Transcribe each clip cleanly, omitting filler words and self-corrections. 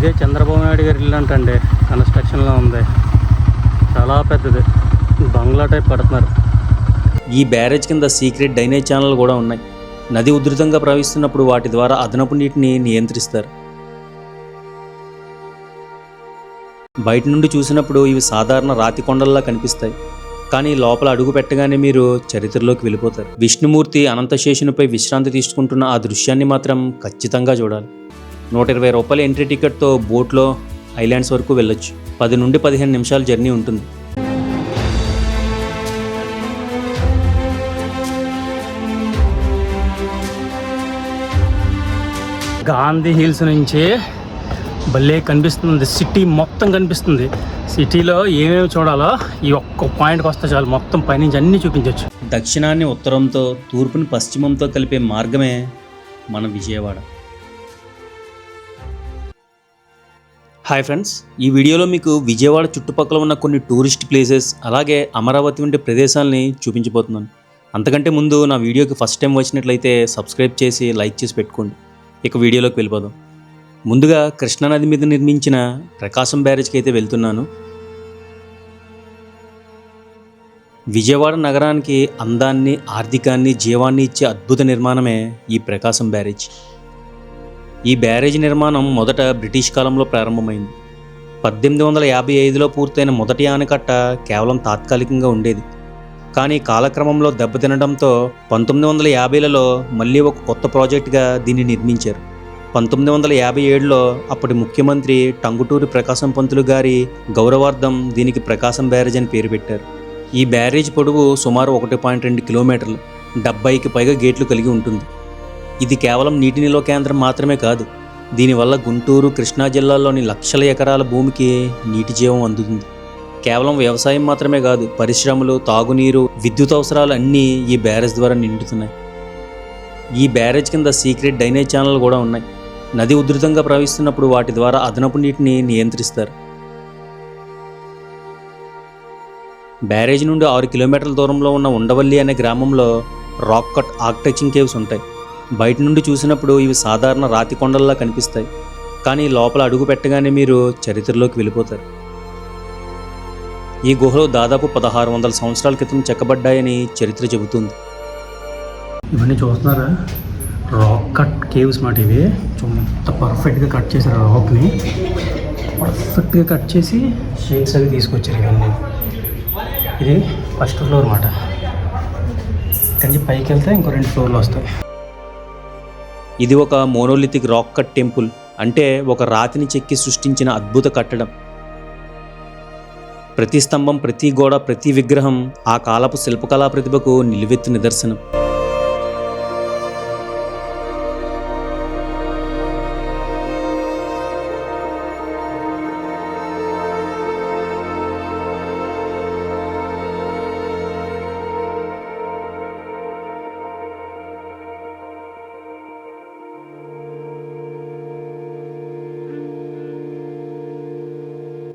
ఇదే చంద్రబాబు నాయుడు గారి ఇల్లు అంటండి. కన్స్ట్రక్షన్లో ఉంది, చాలా పెద్దది, బంగ్లా టైప్ కడుతున్నారు. ఈ బ్యారేజ్ కింద సీక్రెట్ డ్రైనేజ్ ఛానల్ కూడా ఉన్నాయి. నది ఉధృతంగా ప్రవహిస్తున్నప్పుడు వాటి ద్వారా అదనపు నీటిని నియంత్రిస్తారు. బయట నుండి చూసినప్పుడు ఇవి సాధారణ రాతి కొండల్లా కనిపిస్తాయి, కానీ లోపల అడుగు పెట్టగానే మీరు చరిత్రలోకి వెళ్ళిపోతారు. విష్ణుమూర్తి అనంతశేషునిపై విశ్రాంతి తీసుకుంటున్న ఆ దృశ్యాన్ని మాత్రం ఖచ్చితంగా చూడాలి. 120 రూపాయల ఎంట్రీ టికెట్తో బోట్లో ఐలాండ్స్ వరకు వెళ్ళొచ్చు. 10 నుండి 15 నిమిషాల జర్నీ ఉంటుంది. గాంధీ హిల్స్ నుంచి భలే కనిపిస్తుంది, సిటీ మొత్తం కనిపిస్తుంది. సిటీలో ఏమేమి చూడాలో ఈ ఒక్క పాయింట్కి వస్తే చాలు, మొత్తం పైనుంచి అన్నీ చూపించవచ్చు. దక్షిణాన్ని ఉత్తరంతో, తూర్పుని పశ్చిమంతో కలిపే మార్గమే మన విజయవాడ. హాయ్ ఫ్రెండ్స్, ఈ వీడియోలో మీకు విజయవాడ చుట్టుపక్కల ఉన్న కొన్ని టూరిస్ట్ ప్లేసెస్, అలాగే అమరావతి వంటి ప్రదేశాలని చూపించబోతున్నాను. అంతకంటే ముందు నా వీడియోకి ఫస్ట్ టైం వచ్చినట్లయితే సబ్స్క్రైబ్ చేసి లైక్ చేసి పెట్టుకోండి. ఇక వీడియోలోకి వెళ్ళిపోదాం. ముందుగా కృష్ణానది మీద నిర్మించిన ప్రకాశం బ్యారేజ్కి అయితే వెళ్తున్నాను. విజయవాడ నగరానికి అందాన్ని, ఆర్థికాన్ని, జీవాన్ని ఇచ్చే అద్భుత నిర్మాణమే ఈ ప్రకాశం బ్యారేజ్. ఈ బ్యారేజ్ నిర్మాణం మొదట బ్రిటిష్ కాలంలో ప్రారంభమైంది. 1855లో పూర్తయిన మొదటి ఆనకట్ట కేవలం తాత్కాలికంగా ఉండేది. కానీ కాలక్రమంలో దెబ్బతినడంతో 1950లలో మళ్ళీ ఒక కొత్త ప్రాజెక్టుగా దీన్ని నిర్మించారు. 1957లో అప్పటి ముఖ్యమంత్రి టంగుటూరి ప్రకాశం పంతులు గారి గౌరవార్థం దీనికి ప్రకాశం బ్యారేజ్ అని పేరు పెట్టారు. ఈ బ్యారేజ్ పొడవు సుమారు 1.2 కిలోమీటర్లు, 70కి పైగా గేట్లు కలిగి ఉంటుంది. ఇది కేవలం నీటి నిల్వ కేంద్రం మాత్రమే కాదు, దీనివల్ల గుంటూరు, కృష్ణా జిల్లాల్లోని లక్షల ఎకరాల భూమికి నీటి జీవం అందుతుంది. కేవలం వ్యవసాయం మాత్రమే కాదు, పరిశ్రమలు, తాగునీరు, విద్యుత్ అవసరాలు అన్నీ ఈ బ్యారేజ్ ద్వారా నిండుతున్నాయి. ఈ బ్యారేజ్ కింద సీక్రెట్ డ్రైనేజ్ ఛానల్ కూడా ఉన్నాయి. నది ఉధృతంగా ప్రవహిస్తున్నప్పుడు వాటి ద్వారా అదనపు నీటిని నియంత్రిస్తారు. బ్యారేజ్ నుండి 6 కిలోమీటర్ల దూరంలో ఉన్న ఉండవల్లి అనే గ్రామంలో రాక్ కట్ ఆర్కిటెక్చర్ కేవ్స్ ఉంటాయి. బయట నుండి చూసినప్పుడు ఇవి సాధారణ రాతి కొండల్లా కనిపిస్తాయి, కానీ లోపల అడుగు పెట్టగానే మీరు చరిత్రలోకి వెళ్ళిపోతారు. ఈ గుహలు దాదాపు 1600 సంవత్సరాల క్రితం చెక్కబడ్డాయని చరిత్ర చెబుతుంది. ఇవన్నీ చూస్తున్నారా, రాక్ కట్ కేవ్స్ మాట. ఇవి ఎంత పర్ఫెక్ట్గా కట్ చేశారు, రాక్ని పర్ఫెక్ట్గా కట్ చేసి షేప్స్ అవి తీసుకొచ్చారు. ఇవన్నీ ఇది ఫస్ట్ ఫ్లోర్ మాట. కానీ పైకి వెళ్తే ఇంకో 2 ఫ్లోర్లు వస్తాయి. ఇది ఒక మోనోలిథిక్ రాక్ కట్ టెంపుల్, అంటే ఒక రాతిని చెక్కి సృష్టించిన అద్భుత కట్టడం. ప్రతి స్తంభం, ప్రతి గోడ, ప్రతి విగ్రహం ఆ కాలపు శిల్పకళా ప్రతిభకు నిలువెత్తు నిదర్శనం.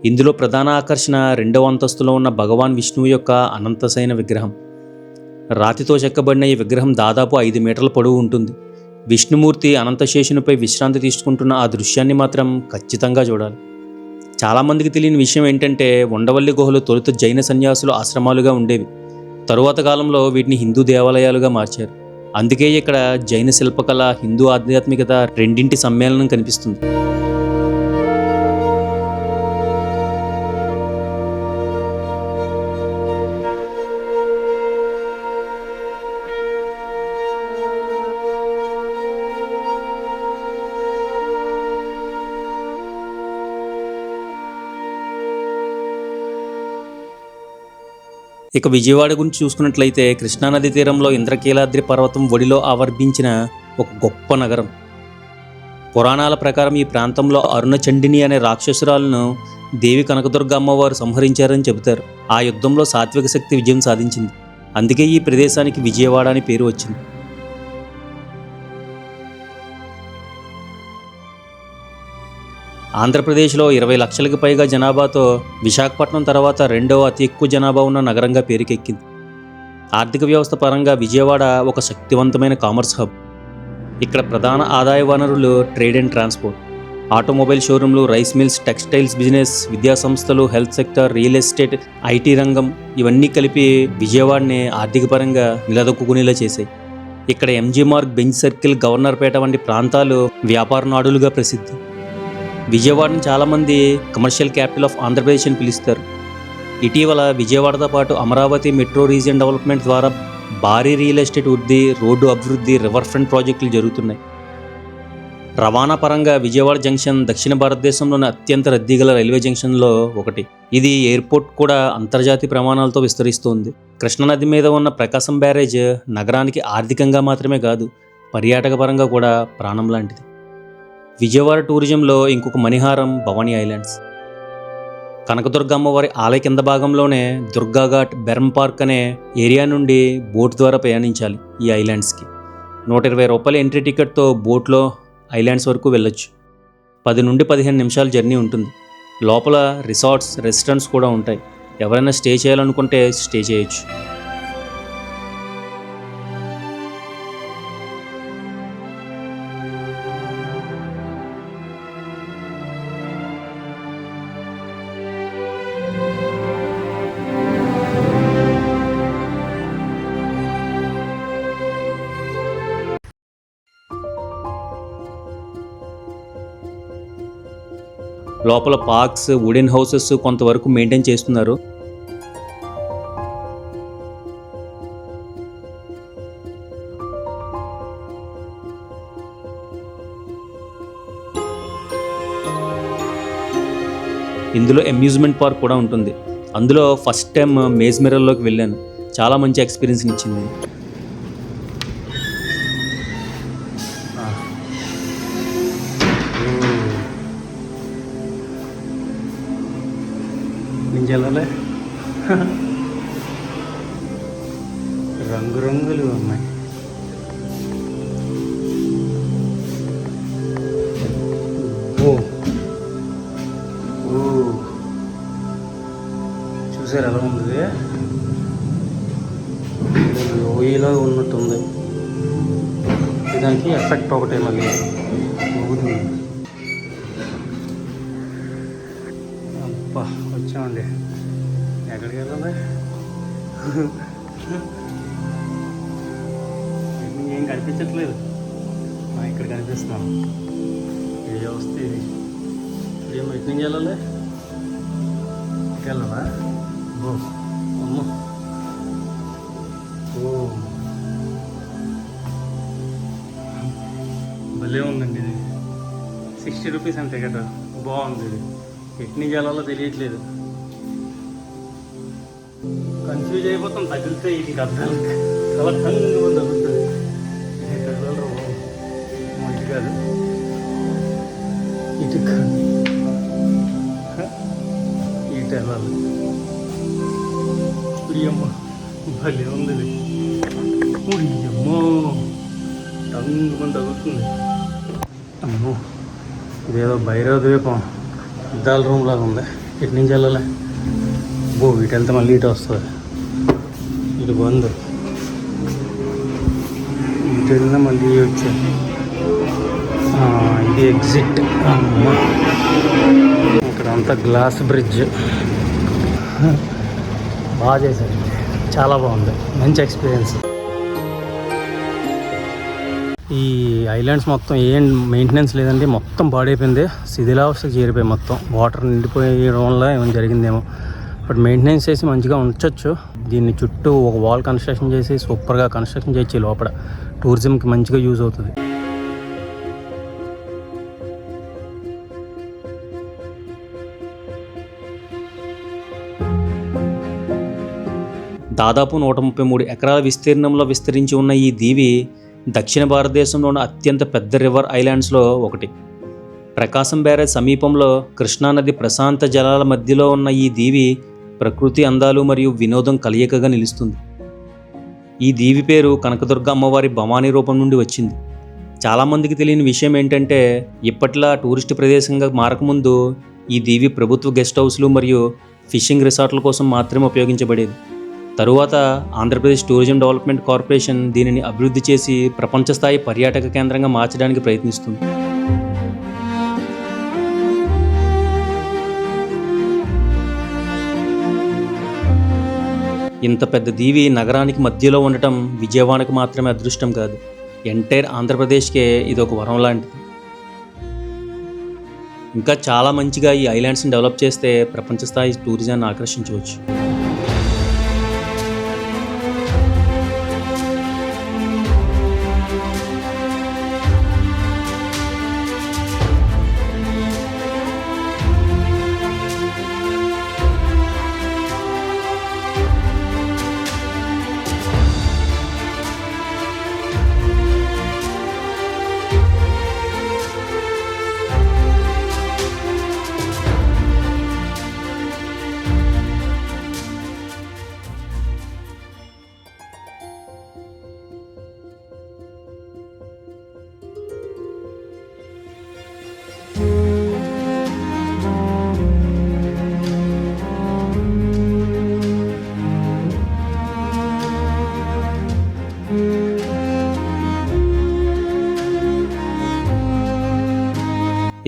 ఇందులో ప్రధాన ఆకర్షణ 2వ అంతస్తులో ఉన్న భగవాన్ విష్ణువు యొక్క అనంతశయన విగ్రహం. రాతితో చెక్కబడిన ఈ విగ్రహం దాదాపు 5 మీటర్ల పొడవు ఉంటుంది. విష్ణుమూర్తి అనంతశేషునిపై విశ్రాంతి తీసుకుంటున్న ఆ దృశ్యాన్ని మాత్రం ఖచ్చితంగా చూడాలి. చాలామందికి తెలియని విషయం ఏంటంటే, ఉండవల్లి గుహలు తొలుత జైన సన్యాసులు ఆశ్రమాలుగా ఉండేవి. తరువాత కాలంలో వీటిని హిందూ దేవాలయాలుగా మార్చారు. అందుకే ఇక్కడ జైన శిల్పకళ, హిందూ ఆధ్యాత్మికత రెండింటి సమ్మేళనం కనిపిస్తుంది. ఇక విజయవాడ గురించి చూసుకున్నట్లయితే, కృష్ణానది తీరంలో ఇంద్రకీలాద్రి పర్వతం ఒడిలో ఆవర్భించిన ఒక గొప్ప నగరం. పురాణాల ప్రకారం ఈ ప్రాంతంలో అరుణచండిని అనే రాక్షసురాలను దేవి కనకదుర్గ అమ్మవారు సంహరించారని చెబుతారు. ఆ యుద్ధంలో సాత్విక శక్తి విజయం సాధించింది. అందుకే ఈ ప్రదేశానికి విజయవాడ అని పేరు వచ్చింది. ఆంధ్రప్రదేశ్లో 20 లక్షలకు పైగా జనాభాతో విశాఖపట్నం తర్వాత 2వ అతి ఎక్కువ జనాభా ఉన్న నగరంగా పేరుకెక్కింది. ఆర్థిక వ్యవస్థ పరంగా విజయవాడ ఒక శక్తివంతమైన కామర్స్ హబ్. ఇక్కడ ప్రధాన ఆదాయ వనరులు ట్రేడ్ అండ్ ట్రాన్స్పోర్ట్. ఆటోమొబైల్ షోరూంలు, రైస్ మిల్స్, టెక్స్టైల్స్ బిజినెస్, విద్యా సంస్థలు, health sector, real estate, IT రంగం ఇవన్నీ కలిపి విజయవాడని ఆర్థికపరంగా నిలదొక్కునేలా చేశాయి. ఇక్కడ MG Marg, Benz circle, Governorpet వంటి ప్రాంతాలు వ్యాపార నాడులుగా ప్రసిద్ధి. విజయవాడని చాలామంది కమర్షియల్ క్యాపిటల్ ఆఫ్ ఆంధ్రప్రదేశ్ అని పిలుస్తారు. ఇటీవల విజయవాడతో పాటు అమరావతి మెట్రో రీజియన్ డెవలప్మెంట్ ద్వారా భారీ రియల్ ఎస్టేట్ వృద్ధి, రోడ్డు అభివృద్ధి, రివర్ ఫ్రంట్ ప్రాజెక్టులు జరుగుతున్నాయి. రవాణా పరంగా విజయవాడ జంక్షన్ దక్షిణ భారతదేశంలోని అత్యంత రద్దీ గల రైల్వే జంక్షన్లో ఒకటి. ఇది ఎయిర్పోర్ట్ కూడా అంతర్జాతీయ ప్రమాణాలతో విస్తరిస్తోంది. కృష్ణానది మీద ఉన్న ప్రకాశం బ్యారేజ్ నగరానికి ఆర్థికంగా మాత్రమే కాదు, పర్యాటక పరంగా కూడా ప్రాణం లాంటిది. విజయవాడ టూరిజంలో ఇంకొక మణిహారం భవానీ ఐలాండ్స్. కనకదుర్గ అమ్మవారి ఆలయ కింద భాగంలోనే దుర్గాఘాట్, బెర్మ్ పార్క్ అనే ఏరియా నుండి బోట్ ద్వారా ప్రయాణించాలి ఈ ఐలాండ్స్కి. 120 రూపాయల ఎంట్రీ టికెట్తో బోట్లో ఐలాండ్స్ వరకు వెళ్ళొచ్చు. 10 నుండి 15 నిమిషాల జర్నీ ఉంటుంది. లోపల రిసార్ట్స్, రెస్టారెంట్స్ కూడా ఉంటాయి. ఎవరైనా స్టే చేయాలనుకుంటే స్టే చేయొచ్చు. లోపల పార్క్స్, వుడెన్ హౌసెస్ కొంతవరకు మెయింటైన్ చేస్తున్నారు. ఇందులో అమ్యూజ్మెంట్ పార్క్ కూడా ఉంటుంది. అందులో ఫస్ట్ టైం మేజ్ మిర్రర్లోకి వెళ్ళాను. చాలా మంచి ఎక్స్పీరియన్స్ ఇచ్చింది. జలాలే రంగురంగులు ఉన్నాయి. ఓ ఓ చూసారు ఎలా ఉంది? లోయలో ఉన్నట్టుంది. దానికి ఎఫెక్ట్ ఒకటే మళ్ళీ ఊగుతుంది. అబ్బా వచ్చామండి. ఎక్కడికి వెళ్ళాలి? ఏం కనిపించట్లేదు. ఇక్కడ కనిపిస్తున్నాను. ఇది వస్తే ఇది ఏమో ఎటు నుంచి వెళ్ళాలి? వెళ్ళాలా? ఓ అమ్మ, ఓ భలే ఉందండి. ఇది 60 రూపీస్ అంతే కదా. బాగుంది. ఇది ఎటు నుంచి వెళ్ళాలో తెలియట్లేదు. కన్ఫ్యూజ్ అయిపోతాం. తగిలితే ఇది అర్థాలు చాలా కంగా తగ్గుతుంది. ఇటు కాదు, ఇటు కాదు, ఇటు వెళ్ళాలి. ఉడియమ్మ భలే ఉంది. ఉడియమ్మో టంగుమని తగ్గుతుంది. అమ్మో ఇదేదో భైరవ ద్వీపం అద్దాల రూమ్ లాగా ఉంది. ఇటు నుంచి వెళ్ళాలి. బో ఇటు వెళ్తే మళ్ళీ ఇటు వస్తుంది. ఇటు బంద్. ఇటు వెళ్ళినా మళ్ళీ వచ్చాయి. ఇది ఎగ్జిట్. అమ్మ ఇక్కడ అంతా గ్లాస్ బ్రిడ్జ్. బాగా చేశారు. చాలా బాగుంది. మంచి ఎక్స్పీరియన్స్. ఈ ఐలాండ్స్ మొత్తం ఏం మెయింటెనెన్స్ లేదండి. మొత్తం పాడైపోయింది. శిథిలావస్థకు చేరిపోయి మొత్తం వాటర్ నిండిపోయడం వల్ల ఏమైనా జరిగిందేమో. బట్ మెయింటెనెన్స్ చేసి మంచిగా ఉంచవచ్చు. దీన్ని చుట్టూ ఒక వాల్ కన్స్ట్రక్షన్ చేసి సూపర్గా కన్స్ట్రక్షన్ చేయొచ్చు. లోపల టూరిజంకి మంచిగా యూజ్ అవుతుంది. దాదాపు 133 ఎకరాల విస్తీర్ణంలో విస్తరించి ఉన్న ఈ దీవి దక్షిణ భారతదేశంలోని అత్యంత పెద్ద రివర్ ఐలాండ్స్లో ఒకటి. ప్రకాశం బ్యారేజ్ సమీపంలో కృష్ణానది ప్రశాంత జలాల మధ్యలో ఉన్న ఈ దీవి ప్రకృతి అందాలు మరియు వినోదం కలయికగా నిలుస్తుంది. ఈ దీవి పేరు కనకదుర్గ అమ్మవారి భవానీ రూపం నుండి వచ్చింది. చాలామందికి తెలియని విషయం ఏంటంటే, ఇప్పట్లా టూరిస్ట్ ప్రదేశంగా మారకముందు ఈ దీవి ప్రభుత్వ గెస్ట్ హౌస్లు మరియు ఫిషింగ్ రిసార్ట్ల కోసం మాత్రమే ఉపయోగించబడేది. తరువాత ఆంధ్రప్రదేశ్ టూరిజం డెవలప్మెంట్ కార్పొరేషన్ దీనిని అభివృద్ధి చేసి ప్రపంచ స్థాయి పర్యాటక కేంద్రంగా మార్చడానికి ప్రయత్నిస్తుంది. ఇంత పెద్ద దీవి నగరానికి మధ్యలో ఉండటం విజయవాడకు మాత్రమే అదృష్టం కాదు, ఎంటైర్ ఆంధ్రప్రదేశ్కే ఇది ఒక వరం లాంటిది. ఇంకా చాలా మంచిగా ఈ ఐలాండ్స్ని డెవలప్ చేస్తే ప్రపంచ స్థాయి టూరిజాన్ని ఆకర్షించవచ్చు.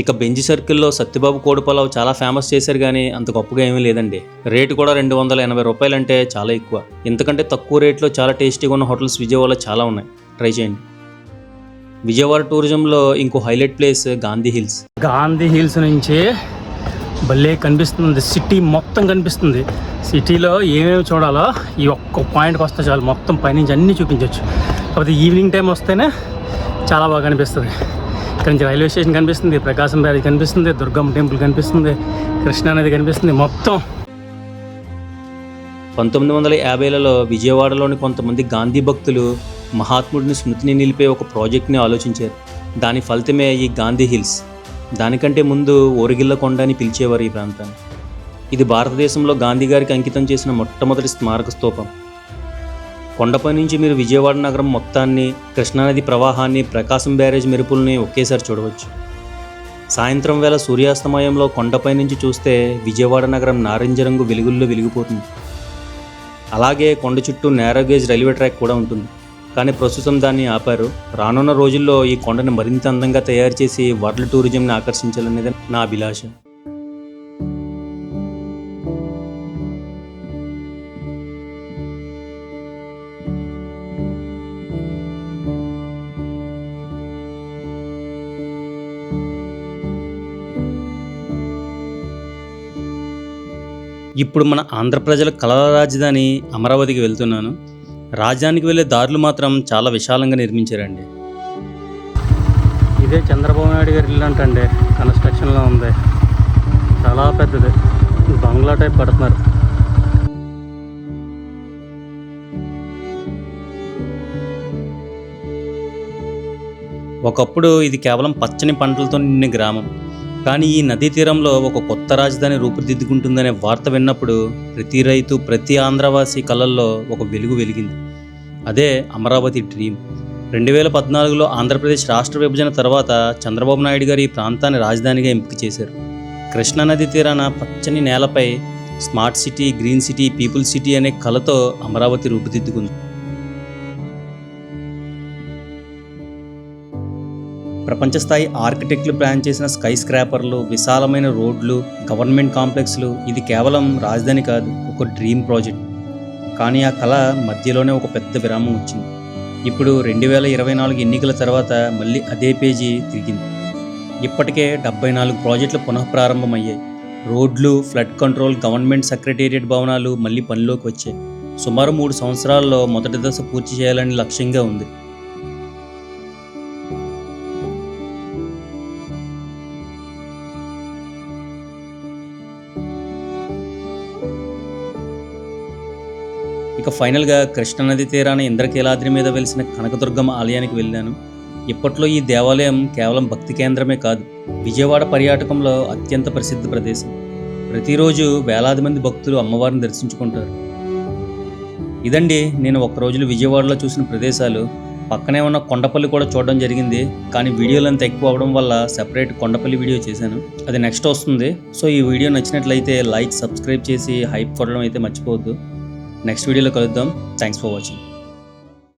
ఇక బెంజి సర్కిల్లో సత్యబాబు కోడిపలావ్ చాలా ఫేమస్ చేశారు, కానీ అంత గొప్పగా ఏమీ లేదండి. రేటు కూడా 280 రూపాయలు అంటే చాలా ఎక్కువ. ఇంతకంటే తక్కువ రేట్లో చాలా టేస్టీగా ఉన్న హోటల్స్ విజయవాడలో చాలా ఉన్నాయి, ట్రై చేయండి. విజయవాడ టూరిజంలో ఇంకో highlight place Gandhi hills. Gandhi hills నుంచి భలే కనిపిస్తుంది, సిటీ మొత్తం కనిపిస్తుంది. సిటీలో ఏమేమి చూడాలో ఈ ఒక్క పాయింట్కి వస్తే చాలు, మొత్తం పైనుంచి అన్నీ చూపించవచ్చు. కాకపోతే ఈవినింగ్ టైం వస్తేనే చాలా బాగా కనిపిస్తుంది. ఇక్కడ నుంచి రైల్వే స్టేషన్ కనిపిస్తుంది, ప్రకాశం బ్యారేజ్ కనిపిస్తుంది, దుర్గమ్మ టెంపుల్ కనిపిస్తుంది, కృష్ణా నది కనిపిస్తుంది మొత్తం. 1950లలో విజయవాడలోని కొంతమంది గాంధీ భక్తులు మహాత్ముడిని స్మృతిని నిలిపే ఒక ప్రాజెక్ట్ని ఆలోచించారు. దాని ఫలితమే ఈ గాంధీ హిల్స్. దానికంటే ముందు ఓరిగిల్ల కొండ అని పిలిచేవారు ఈ ప్రాంతాన్ని. ఇది భారతదేశంలో గాంధీ గారికి అంకితం చేసిన మొట్టమొదటి స్మారక స్తూపం. కొండపై నుంచి మీరు విజయవాడ నగరం మొత్తాన్ని, కృష్ణానది ప్రవాహాన్ని, ప్రకాశం బ్యారేజ్ మెరుపుల్ని ఒకేసారి చూడవచ్చు. సాయంత్రం వేళ సూర్యాస్తమయంలో కొండపై నుంచి చూస్తే విజయవాడ నగరం నారింజ రంగు వెలుగుల్లో వెలిగిపోతుంది. అలాగే కొండ చుట్టూ నేరోగేజ్ రైల్వే ట్రాక్ కూడా ఉంటుంది, కానీ ప్రస్తుతం దాన్ని ఆపారు. రానున్న రోజుల్లో ఈ కొండను మరింత అందంగా తయారు చేసి వరల్డ్ టూరిజంని ఆకర్షించాలనేది నా అభిలాష. ఇప్పుడు మన ఆంధ్ర ప్రజల కళల రాజధాని అమరావతికి వెళ్తున్నాను. రాజధానికి వెళ్ళే దారులు మాత్రం చాలా విశాలంగా నిర్మించారండి. ఇదే చంద్రబాబు నాయుడు గారి ఇల్లు అంటండి, కన్స్ట్రక్షన్లో ఉంది, చాలా పెద్దది, బంగ్లా టైప్ కడుతున్నారు. ఒకప్పుడు ఇది కేవలం పచ్చని పంటలతో నిండిన గ్రామం. కానీ ఈ నదీ తీరంలో ఒక కొత్త రాజధాని రూపుదిద్దుకుంటుందనే వార్త విన్నప్పుడు ప్రతి రైతు, ప్రతి ఆంధ్రవాసి కళ్ళల్లో ఒక వెలుగు వెలిగింది. అదే అమరావతి డ్రీమ్. 2014లో ఆంధ్రప్రదేశ్ రాష్ట్ర విభజన తర్వాత చంద్రబాబు నాయుడు గారు ఈ ప్రాంతాన్ని రాజధానిగా ఎంపిక చేశారు. కృష్ణానది తీరాన పచ్చని నేలపై smart city, green city, people city అనే కళతో అమరావతి రూపుదిద్దుకుంది. ప్రపంచ స్థాయి ఆర్కిటెక్ట్లు ప్లాన్ చేసిన స్కై స్క్రాపర్లు, విశాలమైన రోడ్లు, గవర్నమెంట్ కాంప్లెక్స్లు, ఇది కేవలం రాజధాని కాదు, ఒక డ్రీమ్ ప్రాజెక్ట్. కానీ ఆ కళ మధ్యలోనే ఒక పెద్ద విరామం వచ్చింది. ఇప్పుడు 2024 ఎన్నికల తర్వాత మళ్ళీ అదే పేజీ తిరిగింది. ఇప్పటికే 74 ప్రాజెక్టులు పునఃప్రారంభమయ్యాయి. రోడ్లు, ఫ్లడ్ కంట్రోల్, గవర్నమెంట్ సెక్రటేరియట్ భవనాలు మళ్ళీ పనిలోకి వచ్చాయి. సుమారు 3 సంవత్సరాల్లో మొదటి దశ పూర్తి చేయాలని లక్ష్యంగా ఉంది. ఇక ఫైనల్గా కృష్ణానది తీరాన ఇంద్రకీలాద్రి మీద వెలిసిన కనకదుర్గమ్మ ఆలయానికి వెళ్ళాను. ఇప్పట్లో ఈ దేవాలయం కేవలం భక్తి కేంద్రమే కాదు, విజయవాడ పర్యాటకంలో అత్యంత ప్రసిద్ధ ప్రదేశం. ప్రతిరోజు వేలాది మంది భక్తులు అమ్మవారిని దర్శించుకుంటారు. ఇదండి నేను ఒక రోజులో విజయవాడలో చూసిన ప్రదేశాలు. పక్కనే ఉన్న కొండపల్లి కూడా చూడడం జరిగింది, కానీ వీడియోలు అంత ఎక్కువ అవడం వల్ల సెపరేట్ కొండపల్లి వీడియో చేశాను. అది నెక్స్ట్ వస్తుంది. సో ఈ వీడియో నచ్చినట్లయితే లైక్, సబ్స్క్రైబ్ చేసి హైప్ కొట్టడం అయితే మర్చిపోవద్దు. నెక్స్ట్ వీడియోలో కలుద్దాం. Thanks for watching.